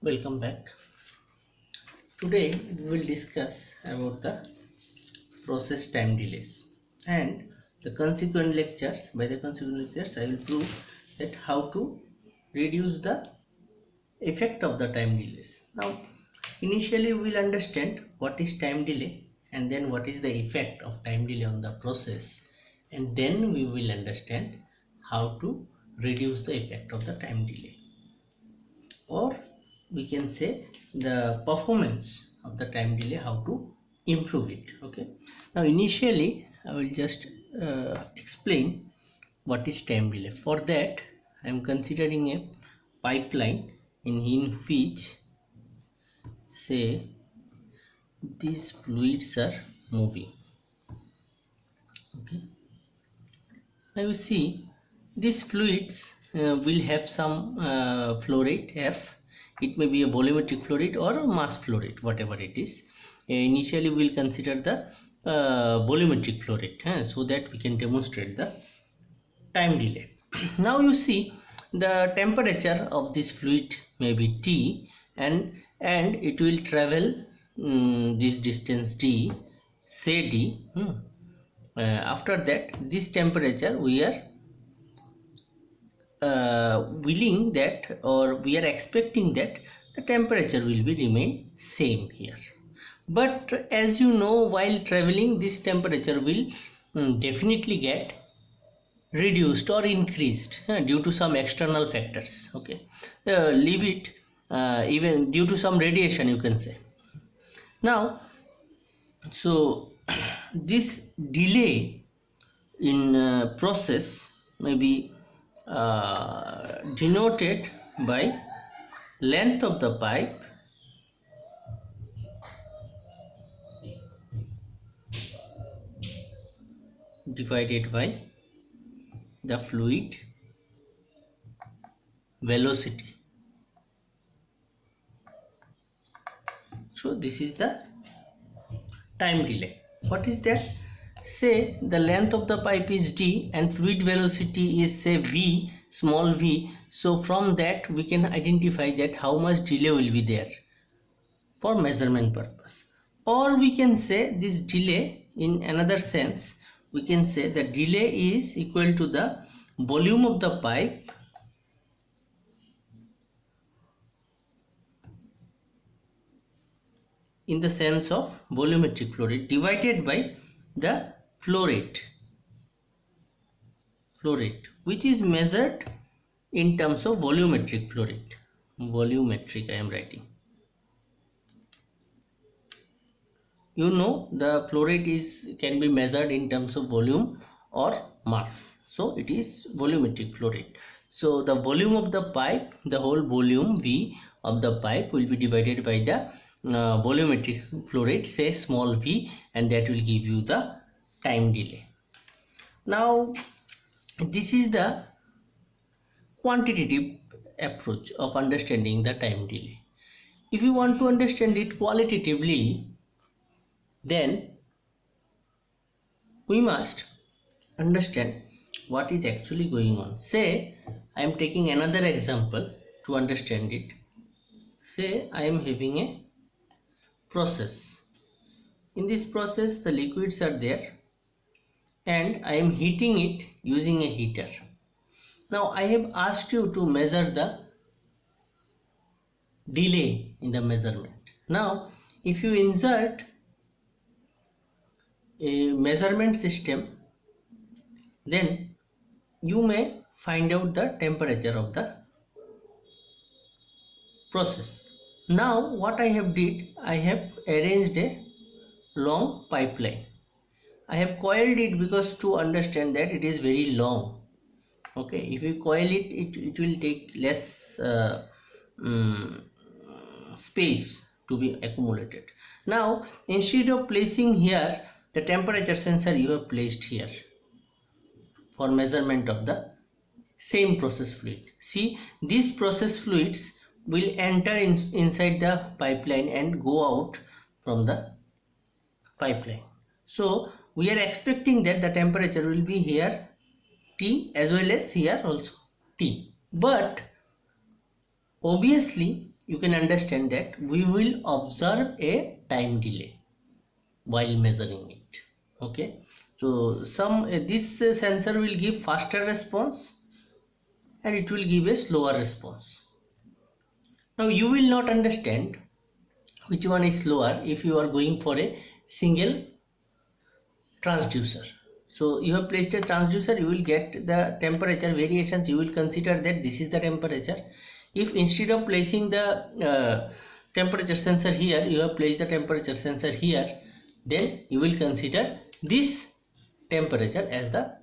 Welcome back. Today we will discuss about the process time delays and the consequent lectures. By the consequent lectures I will prove that how to reduce the effect of the time delays. Now initially we will understand what is time delay and then what is the effect of time delay on the process, and then we will understand how to reduce the effect of the time delay, or we can say the performance of the time delay, how to improve it. Okay, now initially I will just explain what is time delay. For that I am considering a pipeline in which, say, these fluids are moving. Okay, now you see these fluids will have some flow rate f. It may be a volumetric flow rate or a mass flow rate, whatever it is. Initially we will consider the volumetric flow rate, so that we can demonstrate the time delay. Now you see the temperature of this fluid may be T, and it will travel this distance D, say D. After that, this temperature we are willing that, or we are expecting that the temperature will be remain same here. But as you know, while traveling, this temperature will definitely get reduced or increased due to some external factors. Okay, leave it, even due to some radiation, you can say. Now, so this delay in process may be denoted by length of the pipe divided by the fluid velocity. So this is the time delay. What is that? Say the length of the pipe is d and fluid velocity is, say, v, small v. So from that we can identify that how much delay will be there for measurement purpose. Or we can say this delay, in another sense, we can say the delay is equal to the volume of the pipe in the sense of volumetric flow rate divided by the flow rate, which is measured in terms of volumetric flow rate. Volumetric I am writing. You know the flow rate can be measured in terms of volume or mass, so it is volumetric flow rate. So the volume of the pipe, the whole volume V of the pipe will be divided by the volumetric flow rate, say small v, and that will give you the time delay. Now this is the quantitative approach of understanding the time delay. If you want to understand it qualitatively, then we must understand what is actually going on. Say I am taking another example to understand it. Say I am having a process. In this process the liquids are there and I am heating it using a heater. Now I have asked you to measure the delay in the measurement. Now if you insert a measurement system, then you may find out the temperature of the process. Now what I have did, I have arranged a long pipeline. I have coiled it because to understand that it is very long. Okay, if you coil it, it will take less space to be accumulated. Now instead of placing here the temperature sensor, you have placed here for measurement of the same process fluid. See, these process fluids will enter inside the pipeline and go out from the pipeline. So we are expecting that the temperature will be here T as well as here also T. But obviously you can understand that we will observe a time delay while measuring it. Okay, so this sensor will give faster response and it will give a slower response. Now you will not understand which one is slower if you are going for a single transducer. So you have placed a transducer, you will get the temperature variations, you will consider that this is the temperature. If instead of placing the temperature sensor here, you have placed the temperature sensor here, then you will consider this temperature as the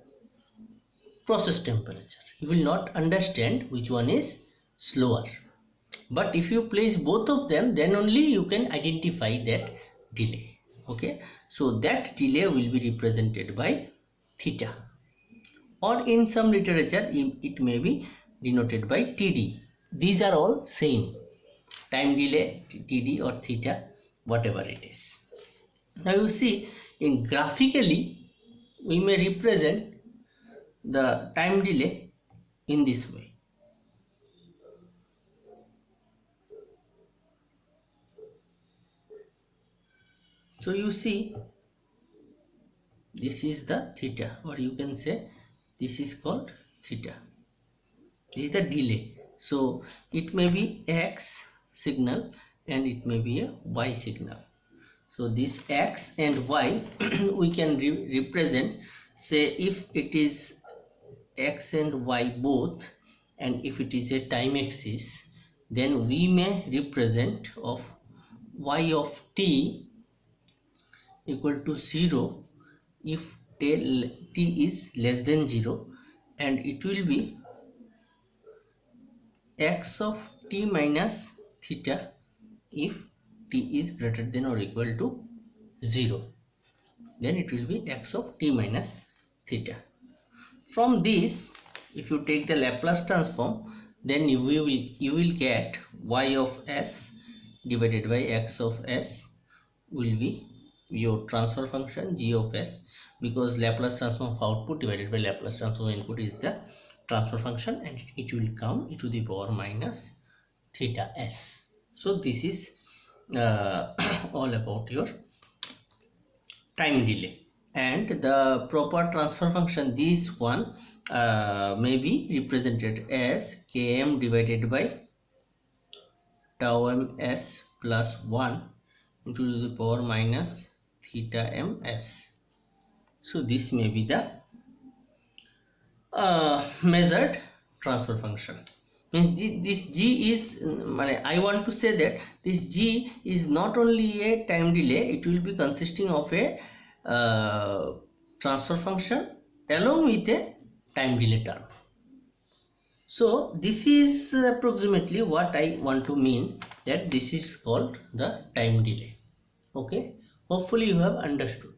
process temperature. You will not understand which one is slower. But if you place both of them, then only you can identify that delay. Okay, so that delay will be represented by theta, or in some literature it may be denoted by TD. These are all same, time delay, TD or theta, whatever it is. Now you see, in graphically we may represent the time delay in this way. So you see, this is the theta, or you can say this is called theta. This is the delay. So it may be X signal and it may be a Y signal. So this X and Y we can represent, say if it is X and Y both, and if it is a time axis, then we may represent of Y of t equal to 0 if t is less than 0, and it will be x of t minus theta if t is greater than or equal to 0, then it will be x of t minus theta. From this, if you take the Laplace transform, then you will get y of s divided by x of s will be your transfer function g of s, because Laplace transform of output divided by Laplace transform of input is the transfer function, and it will come e to the power minus theta s. So this is all about your time delay. And the proper transfer function, this one may be represented as km divided by tau ms plus 1 into the power minus theta ms. So this may be the measured transfer function. Means this g is, I want to say that this g is not only a time delay, it will be consisting of a transfer function along with a time delay term. So this is approximately what I want to mean, that this is called the time delay. Okay, hopefully you have understood.